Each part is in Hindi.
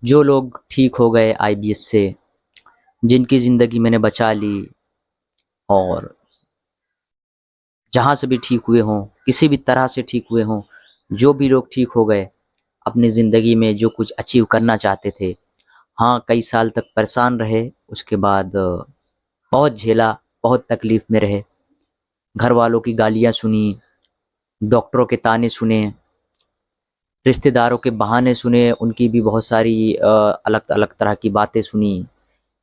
जो लोग ठीक हो गए आईबीएस से, जिनकी ज़िंदगी मैंने बचा ली, और जहाँ से भी ठीक हुए हों, किसी भी तरह से ठीक हुए हों, जो भी लोग ठीक हो गए, अपनी ज़िंदगी में जो कुछ अचीव करना चाहते थे, हाँ, कई साल तक परेशान रहे, उसके बाद बहुत झेला, बहुत तकलीफ़ में रहे, घर वालों की गालियाँ सुनी, डॉक्टरों के ताने सुने, रिश्तेदारों के बहाने सुने, उनकी भी बहुत सारी अलग-अलग तरह की बातें सुनी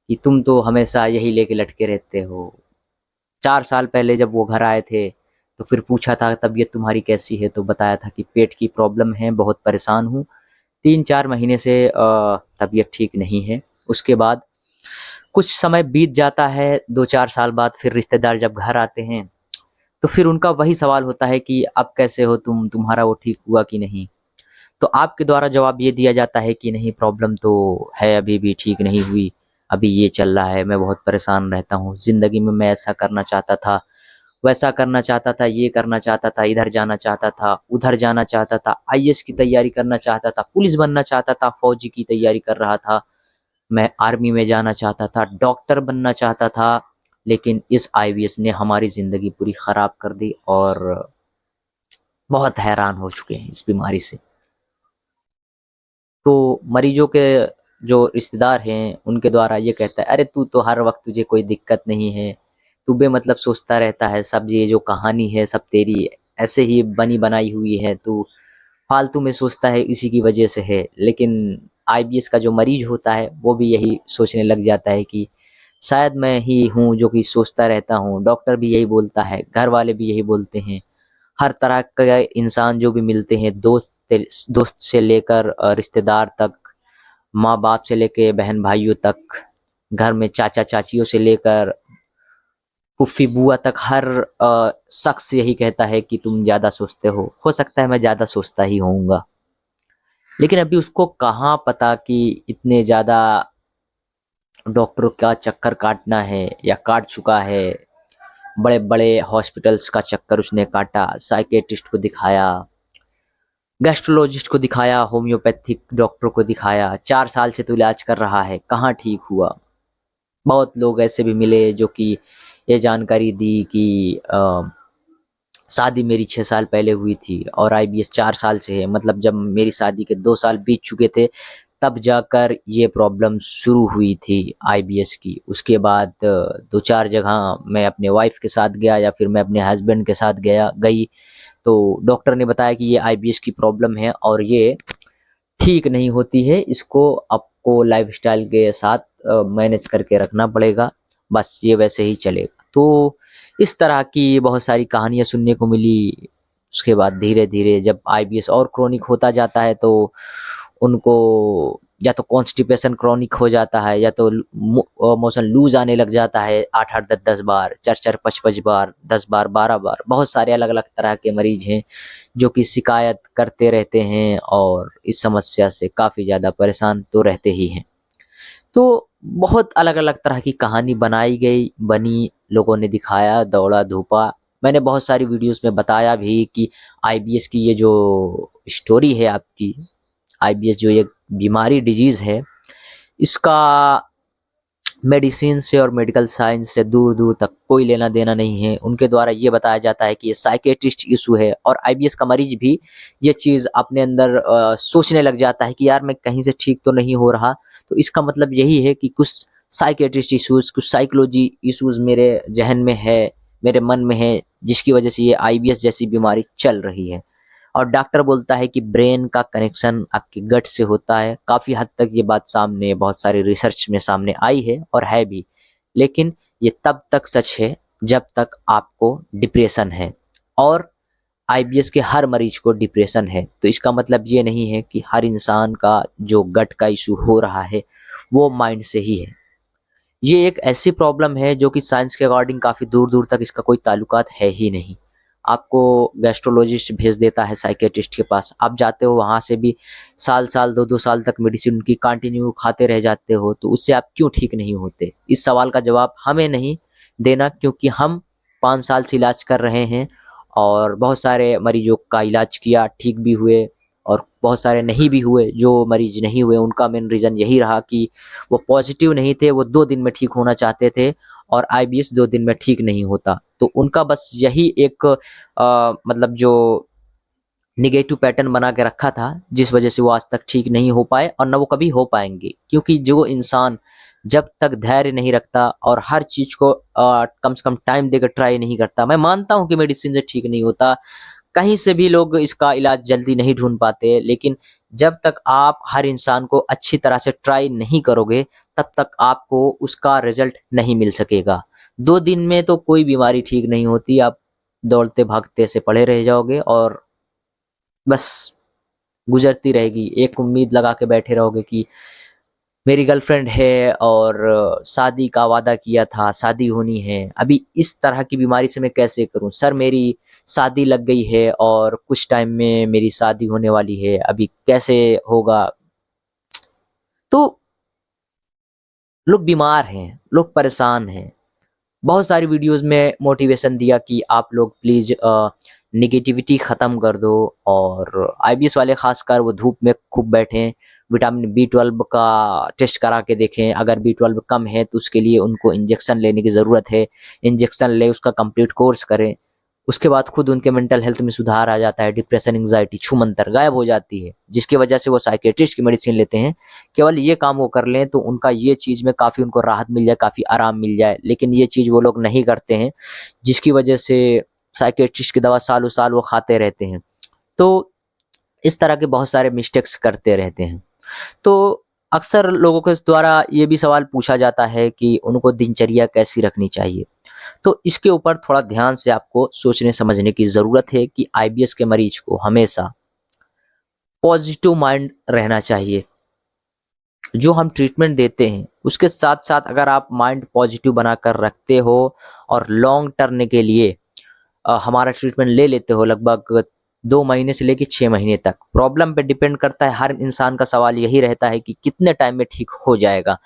कि तुम तो हमेशा यही लेके लटके रहते हो। 4 साल पहले जब वो घर आए थे, तो फिर पूछा था तबीयत तुम्हारी कैसी है? तो बताया था कि पेट की प्रॉब्लम है, बहुत परेशान हूँ। 3-4 महीने से तबीयत ठीक नहीं है। उसके बाद कुछ समय बीत जाता है, 2-4 साल बाद फिर रिश्तेदार जब घर आते हैं, तो फिर उनका वही सवाल होता है कि अब कैसे हो तुम? तुम्हारा वो ठीक हुआ कि नहीं? तो आपके द्वारा जवाब ये दिया जाता है कि नहीं, प्रॉब्लम तो है, अभी भी ठीक नहीं हुई, अभी ये चल रहा है, मैं बहुत परेशान रहता हूँ, ज़िंदगी में मैं ऐसा करना चाहता था, वैसा करना चाहता था, ये करना चाहता था, इधर जाना चाहता था, उधर जाना चाहता था, आईएएस की तैयारी करना चाहता था, पुलिस बनना चाहता था, फौजी की तैयारी कर रहा था, मैं आर्मी में जाना चाहता था, डॉक्टर बनना चाहता था, लेकिन इस आईवीएस ने हमारी ज़िंदगी पूरी ख़राब कर दी और बहुत हैरान हो चुके हैं इस बीमारी से। तो मरीजों के जो रिश्तेदार हैं, उनके द्वारा ये कहता है, अरे तू तो हर वक्त, तुझे कोई दिक्कत नहीं है, तू बेमतलब सोचता रहता है, सब ये जो कहानी है सब तेरी ऐसे ही बनी बनाई हुई है, तू फालतू में सोचता है, इसी की वजह से है। लेकिन आईबीएस का जो मरीज होता है वो भी यही सोचने लग जाता है कि शायद मैं ही हूँ जो कि सोचता रहता हूँ, डॉक्टर भी यही बोलता है, घर वाले भी यही बोलते हैं, हर तरह के इंसान जो भी मिलते हैं, दोस्त से लेकर रिश्तेदार तक, माँ बाप से लेके बहन भाइयों तक, घर में चाचा चाचियों से लेकर फूफी बुआ तक, हर शख्स यही कहता है कि तुम ज़्यादा सोचते हो सकता है मैं ज़्यादा सोचता ही होऊंगा, लेकिन अभी उसको कहाँ पता कि इतने ज़्यादा डॉक्टरों का चक्कर काटना है या काट चुका है, बड़े बड़े हॉस्पिटल्स का चक्कर उसने काटा, साइकेट्रिस्ट को दिखाया, गैस्ट्रोलॉजिस्ट को दिखाया, होम्योपैथिक डॉक्टर को दिखाया, 4 साल से तो इलाज कर रहा है, कहाँ ठीक हुआ। बहुत लोग ऐसे भी मिले जो कि ये जानकारी दी कि शादी मेरी 6 साल पहले हुई थी और आईबीएस 4 साल से है, मतलब जब मेरी शादी के 2 साल बीत चुके थे, तब जाकर ये प्रॉब्लम शुरू हुई थी आईबीएस की। उसके बाद 2-4 जगह मैं अपने वाइफ़ के साथ गया या फिर मैं अपने हस्बैंड के साथ गई, तो डॉक्टर ने बताया कि ये आईबीएस की प्रॉब्लम है और ये ठीक नहीं होती है, इसको आपको लाइफ़स्टाइल के साथ मैनेज करके रखना पड़ेगा, बस ये वैसे ही चलेगा। तो इस तरह की बहुत सारी कहानियाँ सुनने को मिली। उसके बाद धीरे-धीरे जब आईबीएस और क्रोनिक होता जाता है, तो उनको या तो कॉन्स्टिपेशन क्रोनिक हो जाता है, या तो मोशन लूज़ आने लग जाता है 8-8, 10-10 बार, 4-4, 5-5 बार, 10 बार, 12 बार। बहुत सारे अलग-अलग तरह के मरीज़ हैं जो कि शिकायत करते रहते हैं और इस समस्या से काफ़ी ज़्यादा परेशान तो रहते ही हैं। तो बहुत अलग-अलग तरह की कहानी बनाई गई, बनी, लोगों ने दिखाया, दौड़ा-धूपा। मैंने बहुत सारी वीडियोज़ में बताया भी कि आईबीएस की ये जो स्टोरी है आपकी, आईबीएस जो एक बीमारी डिजीज़ है, इसका मेडिसिन से और मेडिकल साइंस से दूर-दूर तक कोई लेना-देना नहीं है। उनके द्वारा ये बताया जाता है कि ये साइकियाट्रिस्ट इश्यू है, और आईबीएस का मरीज़ भी ये चीज़ अपने अंदर सोचने लग जाता है कि यार मैं कहीं से ठीक तो नहीं हो रहा। तो इसका मतलब यही है कि कुछ साइकियाट्रिस्ट इश्यूज़, कुछ साइकोलॉजी इश्यूज़ मेरे ज़हन में है, मेरे मन में है, जिसकी वजह से ये आईबीएस जैसी बीमारी चल रही है। और डॉक्टर बोलता है कि ब्रेन का कनेक्शन आपके गट से होता है। काफ़ी हद तक ये बात सामने बहुत सारी रिसर्च में सामने आई है और है भी। लेकिन ये तब तक सच है जब तक आपको डिप्रेशन है, और आईबीएस के हर मरीज को डिप्रेशन है। तो इसका मतलब ये नहीं है कि हर इंसान का जो गट का इशू हो रहा है वो माइंड से ही है। ये एक ऐसी प्रॉब्लम है जो कि साइंस के अकॉर्डिंग काफ़ी दूर-दूर तक इसका कोई ताल्लुकात है ही नहीं। आपको गैस्ट्रोलॉजिस्ट भेज देता है साइकियाट्रिस्ट के पास, आप जाते हो, वहाँ से भी साल-साल 2-2 साल तक मेडिसिन उनकी कंटिन्यू खाते रह जाते हो, तो उससे आप क्यों ठीक नहीं होते? इस सवाल का जवाब हमें नहीं देना, क्योंकि हम 5 साल से इलाज कर रहे हैं और बहुत सारे मरीजों का इलाज किया, ठीक भी हुए, और बहुत सारे नहीं भी हुए। जो मरीज नहीं हुए उनका मेन रीज़न यही रहा कि वो पॉजिटिव नहीं थे, वो 2 दिन में ठीक होना चाहते थे और आईबीएस 2 दिन में ठीक नहीं होता। तो उनका बस यही एक मतलब जो नेगेटिव पैटर्न बना के रखा था, जिस वजह से वो आज तक ठीक नहीं हो पाए और ना वो कभी हो पाएंगे। क्योंकि जो इंसान जब तक धैर्य नहीं रखता और हर चीज को कम से कम टाइम देकर ट्राई नहीं करता, मैं मानता हूँ कि मेडिसिन से ठीक नहीं होता, कहीं से भी लोग इसका इलाज जल्दी नहीं ढूंढ पाते, लेकिन जब तक आप हर इंसान को अच्छी तरह से ट्राई नहीं करोगे तब तक आपको उसका रिजल्ट नहीं मिल सकेगा। 2 दिन में तो कोई बीमारी ठीक नहीं होती। आप दौड़ते भागते से पड़े रह जाओगे और बस गुजरती रहेगी। एक उम्मीद लगा के बैठे रहोगे कि मेरी गर्लफ्रेंड है और शादी का वादा किया था, शादी होनी है, अभी इस तरह की बीमारी से मैं कैसे करूं सर, मेरी शादी लग गई है और कुछ टाइम में मेरी शादी होने वाली है, अभी कैसे होगा। तो लोग बीमार हैं, लोग परेशान हैं। बहुत सारी वीडियोस में मोटिवेशन दिया कि आप लोग प्लीज़ नेगेटिविटी ख़त्म कर दो, और आईबीएस वाले ख़ासकर वो धूप में खूब बैठें, विटामिन बी 12 का टेस्ट करा के देखें, अगर बी 12 कम है तो उसके लिए उनको इंजेक्शन लेने की ज़रूरत है, इंजेक्शन ले, उसका कंप्लीट कोर्स करें। उसके बाद खुद उनके मेंटल हेल्थ में सुधार आ जाता है, डिप्रेशन, एंग्जाइटी छूमंतर गायब हो जाती है, जिसकी वजह से वो साइकियाट्रिस्ट की मेडिसिन लेते हैं। केवल ये काम वो कर लें तो उनका ये चीज़ में काफ़ी उनको राहत मिल जाए, काफ़ी आराम मिल जाए, लेकिन ये चीज़ वो लोग नहीं करते हैं, जिसकी वजह से साइकियाट्रिस्ट की दवा सालों साल वो खाते रहते हैं। तो इस तरह के बहुत सारे मिस्टेक्स करते रहते हैं। तो अक्सर लोगों के द्वारा ये भी सवाल पूछा जाता है कि उनको दिनचर्या कैसी रखनी चाहिए। तो इसके ऊपर थोड़ा ध्यान से आपको सोचने समझने की ज़रूरत है कि आईबीएस के मरीज को हमेशा पॉजिटिव माइंड रहना चाहिए। जो हम ट्रीटमेंट देते हैं उसके साथ-साथ अगर आप माइंड पॉजिटिव बनाकर रखते हो और लॉन्ग टर्म के लिए हमारा ट्रीटमेंट ले लेते हो, लगभग 2 महीने से लेके 6 महीने तक, प्रॉब्लम पे डिपेंड करता है। हर इंसान का सवाल यही रहता है कि कितने टाइम में ठीक हो जाएगा।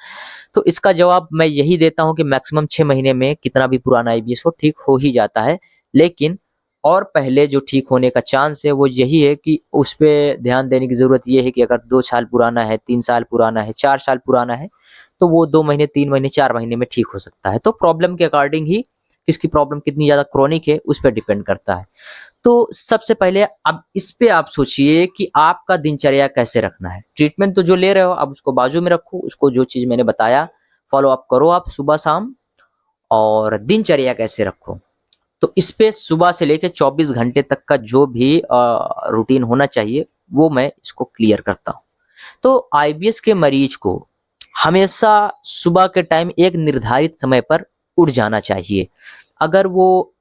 तो इसका जवाब मैं यही देता हूँ कि मैक्सिमम 6 महीने में कितना भी पुराना आईबीएस हो ठीक हो ही जाता है। लेकिन और पहले जो ठीक होने का चांस है वो यही है कि उस पे ध्यान देने की ज़रूरत ये है कि अगर 2 साल पुराना है, 3 साल पुराना है, 4 साल पुराना है, तो वो 2 महीने, 3 महीने, 4 महीने में ठीक हो सकता है। तो प्रॉब्लम के अकॉर्डिंग ही किसकी प्रॉब्लम कितनी ज़्यादा क्रॉनिक है उस पे डिपेंड करता है। तो सबसे पहले अब इस पे आप सोचिए कि आपका दिनचर्या कैसे रखना है। ट्रीटमेंट तो जो ले रहे हो आप उसको बाजू में रखो, उसको जो चीज़ मैंने बताया फॉलो अप करो आप सुबह-शाम, और दिनचर्या कैसे रखो। तो इस पे सुबह से लेके 24 घंटे तक का जो भी रूटीन होना चाहिए वो मैं इसको क्लियर करता हूँ। तो आईबीएस के मरीज को हमेशा सुबह के टाइम एक निर्धारित समय पर उठ जाना चाहिए। अगर वो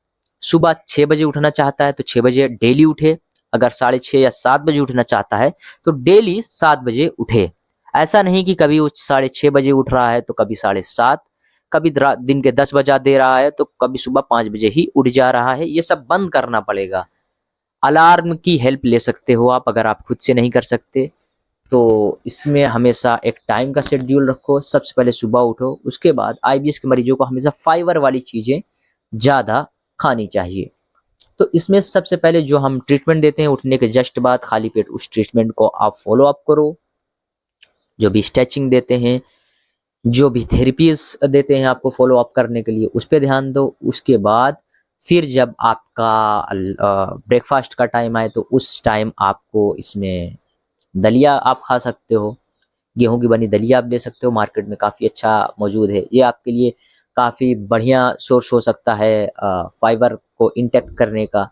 सुबह 6 बजे उठना चाहता है तो 6 बजे डेली उठे, अगर 6:30 या 7 बजे उठना चाहता है तो डेली 7 बजे उठे। ऐसा नहीं कि कभी वो 6:30 बजे उठ रहा है तो कभी 7:30, कभी दिन के 10 बजा दे रहा है तो कभी सुबह 5 बजे ही उठ जा रहा है। ये सब बंद करना पड़ेगा। अलार्म की हेल्प ले सकते हो आप अगर आप खुद से नहीं कर सकते। तो इसमें हमेशा एक टाइम का शेड्यूल रखो। सबसे पहले सुबह उठो, उसके बाद आईबीएस के मरीजों को हमेशा फाइबर वाली चीज़ें ज़्यादा खानी चाहिए। तो इसमें सबसे पहले जो हम ट्रीटमेंट देते हैं उठने के जस्ट बाद खाली पेट उस ट्रीटमेंट को आप फॉलो अप करो। जो भी स्ट्रेचिंग देते हैं, जो भी थेरेपीज़ देते हैं आपको फॉलो अप करने के लिए, उस पे ध्यान दो। उसके बाद फिर जब आपका ब्रेकफ़ास्ट का टाइम आए तो उस टाइम आपको इसमें दलिया आप खा सकते हो। गेहूँ की बनी दलिया आप ले सकते हो, मार्केट में काफ़ी अच्छा मौजूद है। ये आपके लिए काफ़ी बढ़िया सोर्स हो सकता है फाइबर को इंटेक्ट करने का।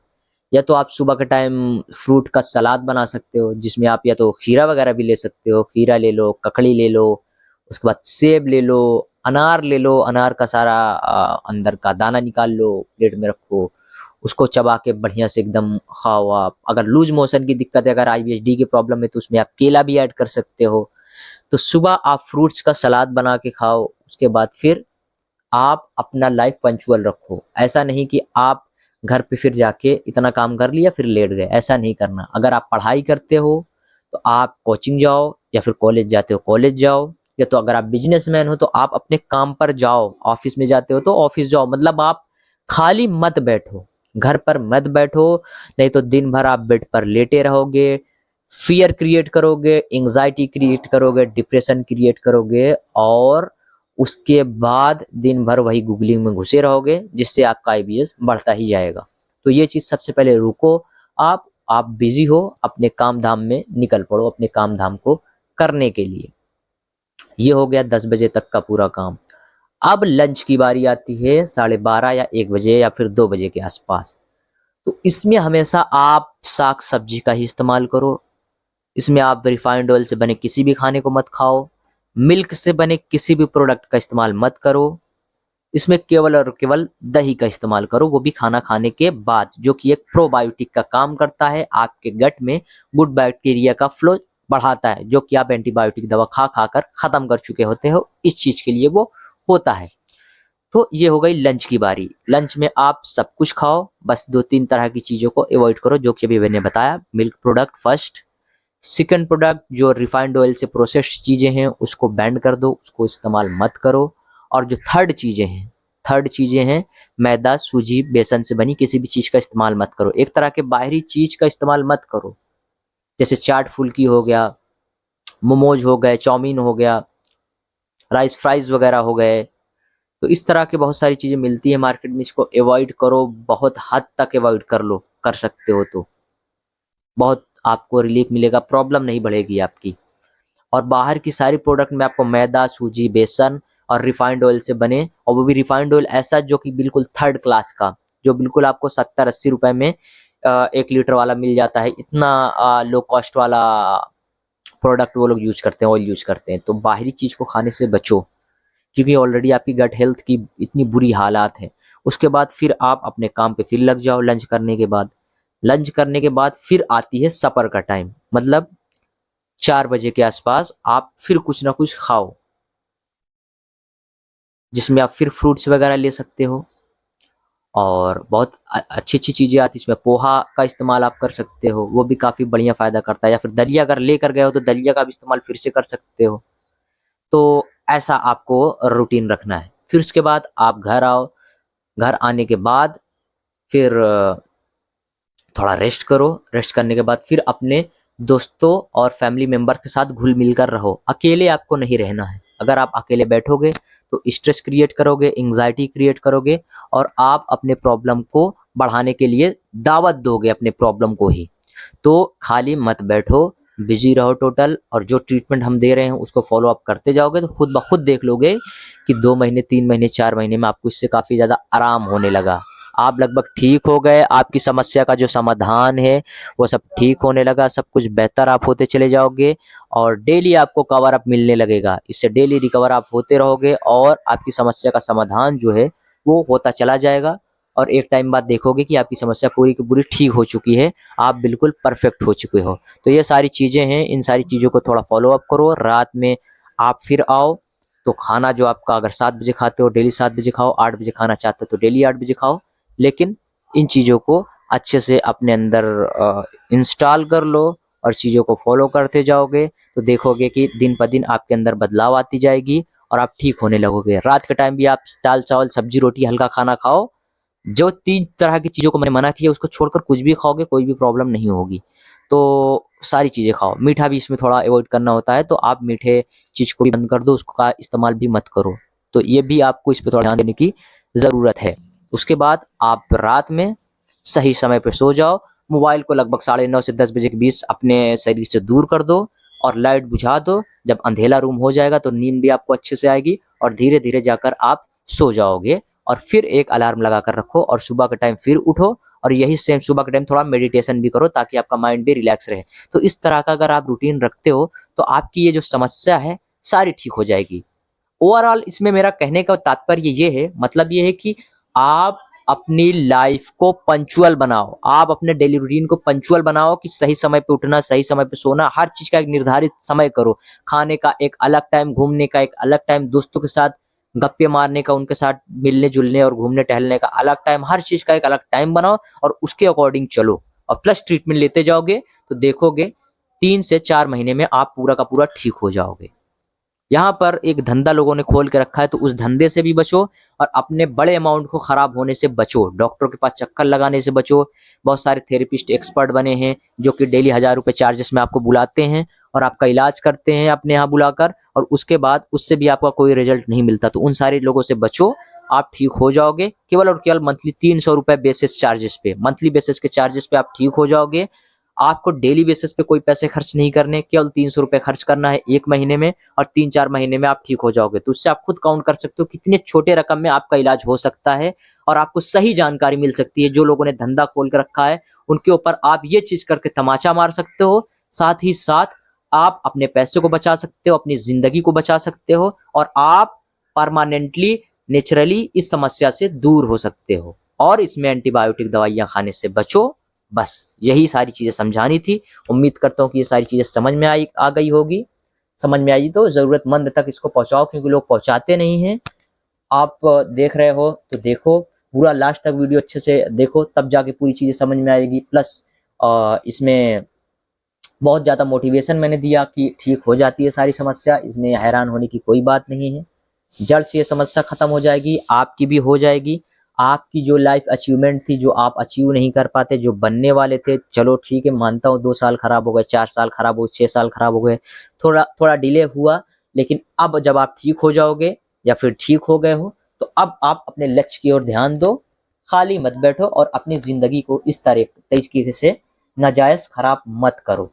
या तो आप सुबह के टाइम फ्रूट का सलाद बना सकते हो, जिसमें आप या तो खीरा वगैरह भी ले सकते हो, खीरा ले लो, ककड़ी ले लो, उसके बाद सेब ले लो, अनार ले लो, अनार का सारा अंदर का दाना निकाल लो, प्लेट में रखो, उसको चबा के बढ़िया से एकदम खाओ आप। अगर लूज मोशन की दिक्कत है, अगर आईबीएसडी की प्रॉब्लम है तो उसमें आप केला भी ऐड कर सकते हो। तो सुबह आप फ्रूट्स का सलाद बना के खाओ, उसके बाद फिर आप अपना लाइफ पंक्चुअल रखो। ऐसा नहीं कि आप घर पे फिर जाके इतना काम कर लिया फिर लेट गए, ऐसा नहीं करना। अगर आप पढ़ाई करते हो तो आप कोचिंग जाओ, या फिर कॉलेज जाते हो कॉलेज जाओ, या तो अगर आप बिजनेसमैन हो तो आप अपने काम पर जाओ, ऑफिस में जाते हो तो ऑफिस जाओ। मतलब आप खाली मत बैठो, घर पर मत बैठो, नहीं तो दिन भर आप बेड पर लेटे रहोगे, फियर क्रिएट करोगे, एंग्जाइटी क्रिएट करोगे, डिप्रेशन क्रिएट करोगे और उसके बाद दिन भर वही गूगलिंग में घुसे रहोगे, जिससे आपका आईबीएस बढ़ता ही जाएगा। तो ये चीज़ सबसे पहले रुको। आप बिजी हो, अपने काम धाम में निकल पड़ो, अपने काम धाम को करने के लिए। ये हो गया 10 बजे तक का पूरा काम। अब लंच की बारी आती है 12:30 या 1 बजे या फिर 2 बजे के आसपास। तो इसमें हमेशा आप साग सब्जी का ही इस्तेमाल करो। इसमें आप रिफाइंड ऑयल से बने किसी भी खाने को मत खाओ। मिल्क से बने किसी भी प्रोडक्ट का इस्तेमाल मत करो। इसमें केवल और केवल दही का इस्तेमाल करो, वो भी खाना खाने के बाद, जो कि एक प्रोबायोटिक का काम करता है, आपके गट में गुड बैक्टीरिया का फ्लो बढ़ाता है, जो कि आप एंटीबायोटिक दवा खा खा कर खत्म कर चुके होते हो। इस चीज के लिए वो होता है। तो ये हो गई लंच की बारी। लंच में आप सब कुछ खाओ, बस 2-3 तरह की चीजों को अवॉइड करो, जो कि अभी मैंने बताया। Milk product first. Second product जो रिफाइंड ऑयल से प्रोसेस्ड चीजें हैं उसको बैंड कर दो, उसको इस्तेमाल मत करो। और जो थर्ड चीजें हैं मैदा, सूजी, बेसन से बनी किसी भी चीज का इस्तेमाल मत करो। एक तरह के बाहरी चीज का इस्तेमाल मत करो, जैसे चाट फुल्की हो गया, मोमोज हो गए, चाउमीन हो गया, राइस फ्राइज वगैरह हो गए। तो इस तरह के बहुत सारी चीजें मिलती है मार्केट में, इसको अवॉइड करो, बहुत हद तक अवॉइड कर लो, कर सकते हो तो बहुत आपको रिलीफ मिलेगा, प्रॉब्लम नहीं बढ़ेगी आपकी। और बाहर की सारी प्रोडक्ट में आपको मैदा, सूजी, बेसन और रिफाइंड ऑयल से बने, और वो भी रिफाइंड ऑयल ऐसा जो कि बिल्कुल थर्ड क्लास का, जो बिल्कुल आपको 70-80 रुपए में 1 लीटर वाला मिल जाता है। इतना लो कॉस्ट वाला प्रोडक्ट वो लोग यूज करते हैं, ऑयल यूज करते हैं। तो बाहरी चीज को खाने से बचो, क्योंकि ऑलरेडी आपकी गट हेल्थ की इतनी बुरी हालात है। उसके बाद फिर आप अपने काम पे फिर लग जाओ। लंच करने के बाद फिर आती है सपर का टाइम, मतलब 4 बजे के आसपास आप फिर कुछ ना कुछ खाओ, जिसमें आप फिर फ्रूट्स वगैरह ले सकते हो। और बहुत अच्छी अच्छी चीज़ें आती हैं इसमें। पोहा का इस्तेमाल आप कर सकते हो, वो भी काफ़ी बढ़िया फ़ायदा करता है। या फिर दलिया अगर लेकर गए हो तो दलिया का भी इस्तेमाल फिर से कर सकते हो। तो ऐसा आपको रूटीन रखना है। फिर उसके बाद आप घर आओ। घर आने के बाद फिर थोड़ा रेस्ट करो। रेस्ट करने के बाद फिर अपने दोस्तों और फैमिली मेंबर के साथ घुल मिल कर रहो। अकेले आपको नहीं रहना है। अगर आप अकेले बैठोगे तो स्ट्रेस क्रिएट करोगे, एंग्जाइटी क्रिएट करोगे, और आप अपने प्रॉब्लम को बढ़ाने के लिए दावत दोगे अपने प्रॉब्लम को ही। तो खाली मत बैठो, बिजी रहो टोटल। और जो ट्रीटमेंट हम दे रहे हैं उसको फॉलो अप करते जाओगे तो खुद ब खुद देख लोगे कि 2 महीने, 3 महीने, 4 महीने में आपको इससे काफ़ी ज़्यादा आराम होने लगा। आप लगभग ठीक हो गए। आपकी समस्या का जो समाधान है वो सब ठीक होने लगा, सब कुछ बेहतर आप होते चले जाओगे। और डेली आपको कवर अप मिलने लगेगा। इससे डेली रिकवर आप होते रहोगे और आपकी समस्या का समाधान जो है वो होता चला जाएगा। और एक टाइम बाद देखोगे कि आपकी समस्या पूरी की पूरी ठीक हो चुकी है, आप बिल्कुल परफेक्ट हो चुके हो। तो ये सारी चीज़ें हैं, इन सारी चीज़ों को थोड़ा फॉलो अप करो। रात में आप फिर आओ तो खाना जो आपका, अगर 7 बजे खाते हो डेली 7 बजे खाओ, 8 बजे खाना चाहते हो तो डेली 8 बजे खाओ। लेकिन इन चीज़ों को अच्छे से अपने अंदर इंस्टॉल कर लो और चीज़ों को फॉलो करते जाओगे तो देखोगे कि दिन पर दिन आपके अंदर बदलाव आती जाएगी और आप ठीक होने लगोगे। रात के टाइम भी आप दाल चावल सब्जी रोटी हल्का खाना खाओ। जो 3 तरह की चीज़ों को मैंने मना किया उसको छोड़कर कुछ भी खाओगे कोई भी प्रॉब्लम नहीं होगी। तो सारी चीज़ें खाओ। मीठा भी इसमें थोड़ा अवॉइड करना होता है, तो आप मीठे चीज़ को भी बंद कर दो, उसका इस्तेमाल भी मत करो। तो ये भी आपको इस पे थोड़ा ध्यान देने की ज़रूरत है। उसके बाद आप रात में सही समय पे सो जाओ। मोबाइल को लगभग 9:30 से 10 बजे के बीच अपने शरीर से दूर कर दो और लाइट बुझा दो। जब अंधेला रूम हो जाएगा तो नींद भी आपको अच्छे से आएगी और धीरे-धीरे जाकर आप सो जाओगे। और फिर एक अलार्म लगा कर रखो और सुबह के टाइम फिर उठो और यही सेम सुबह के टाइम थोड़ा मेडिटेशन भी करो ताकि आपका माइंड भी रिलैक्स रहे। तो इस तरह का अगर आप रूटीन रखते हो तो आपकी ये जो समस्या है सारी ठीक हो जाएगी। ओवरऑल इसमें मेरा कहने का तात्पर्य ये है, मतलब ये है कि आप अपनी लाइफ को पंक्चुअल बनाओ। आप अपने डेली रूटीन को पंक्चुअल बनाओ कि सही समय पे उठना, सही समय पे सोना, हर चीज़ का एक निर्धारित समय करो। खाने का एक अलग टाइम, घूमने का एक अलग टाइम, दोस्तों के साथ गप्पे मारने का, उनके साथ मिलने-जुलने और घूमने-टहलने का अलग टाइम, हर चीज़ का एक अलग टाइम बनाओ और उसके अकॉर्डिंग चलो। और प्लस ट्रीटमेंट लेते जाओगे तो देखोगे 3 से 4 महीने में आप पूरा का पूरा ठीक हो जाओगे। यहाँ पर एक धंधा लोगों ने खोल के रखा है, तो उस धंधे से भी बचो और अपने बड़े अमाउंट को खराब होने से बचो। डॉक्टर के पास चक्कर लगाने से बचो। बहुत सारे थेरेपिस्ट एक्सपर्ट बने हैं जो कि डेली 1000 रुपए चार्जेस में आपको बुलाते हैं और आपका इलाज करते हैं अपने यहाँ बुलाकर, और उसके बाद उससे भी आपका कोई रिजल्ट नहीं मिलता। तो उन सारे लोगों से बचो, आप ठीक हो जाओगे केवल और केवल मंथली 300 रुपए बेसिस चार्जेस पे, मंथली बेसिस के चार्जेस पे आप ठीक हो जाओगे। आपको डेली बेसिस पे कोई पैसे खर्च नहीं करने, केवल 300 रुपए खर्च करना है 1 महीने में, और 3-4 महीने में आप ठीक हो जाओगे। तो उससे आप खुद काउंट कर सकते हो कितने छोटे रकम में आपका इलाज हो सकता है और आपको सही जानकारी मिल सकती है। जो लोगों ने धंधा खोल कर रखा है उनके ऊपर आप ये चीज करके तमाचा मार सकते हो, साथ ही साथ आप अपने पैसे को बचा सकते हो, अपनी जिंदगी को बचा सकते हो, और आप परमानेंटली नेचुरली इस समस्या से दूर हो सकते हो। और इसमें एंटीबायोटिक दवाइयां खाने से बचो। बस यही सारी चीजें समझानी थी। उम्मीद करता हूँ कि ये सारी चीजें समझ में आ गई होगी। समझ में आई तो जरूरतमंद तक इसको पहुंचाओ, क्योंकि लोग पहुंचाते नहीं हैं। आप देख रहे हो तो देखो, पूरा लास्ट तक वीडियो अच्छे से देखो, तब जाके पूरी चीजें समझ में आएगी। प्लस इसमें बहुत ज्यादा मोटिवेशन मैंने दिया कि ठीक हो जाती है सारी समस्या, इसमें हैरान होने की कोई बात नहीं है। जड़ से ये समस्या खत्म हो जाएगी, आपकी भी हो जाएगी। आपकी जो लाइफ अचीवमेंट थी, जो आप अचीव नहीं कर पाते, जो बनने वाले थे, चलो ठीक है मानता हूँ 2 साल खराब हो गए, 4 साल खराब हो गए, 6 साल खराब हो गए, थोड़ा थोड़ा डिले हुआ, लेकिन अब जब आप ठीक हो जाओगे या फिर ठीक हो गए हो, तो अब आप अपने लक्ष्य की ओर ध्यान दो, खाली मत बैठो और अपनी जिंदगी को इस तरीके से नाजायज खराब मत करो।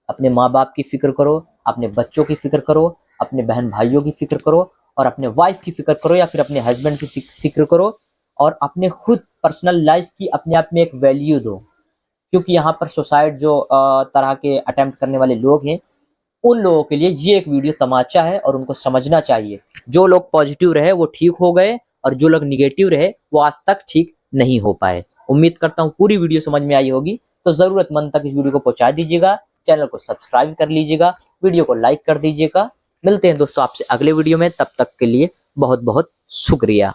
अपने माँ बाप की फिक्र करो, अपने बच्चों की फिक्र करो, अपने बहन भाइयों की फिक्र करो, और अपने वाइफ की फिक्र करो, या फिर अपने हस्बैंड की फिक्र करो, और अपने खुद पर्सनल लाइफ की अपने आप में एक वैल्यू दो। क्योंकि यहाँ पर सुसाइड जो तरह के अटेम्प्ट करने वाले लोग हैं, उन लोगों के लिए ये एक वीडियो तमाचा है और उनको समझना चाहिए। जो लोग पॉजिटिव रहे वो ठीक हो गए, और जो लोग निगेटिव रहे वो आज तक ठीक नहीं हो पाए। उम्मीद करता हूँ पूरी वीडियो समझ में आई होगी। तो जरूरतमंद तक इस वीडियो को पहुंचा दीजिएगा, चैनल को सब्सक्राइब कर लीजिएगा, वीडियो को लाइक कर दीजिएगा। मिलते हैं दोस्तों आपसे अगले वीडियो में, तब तक के लिए बहुत बहुत शुक्रिया।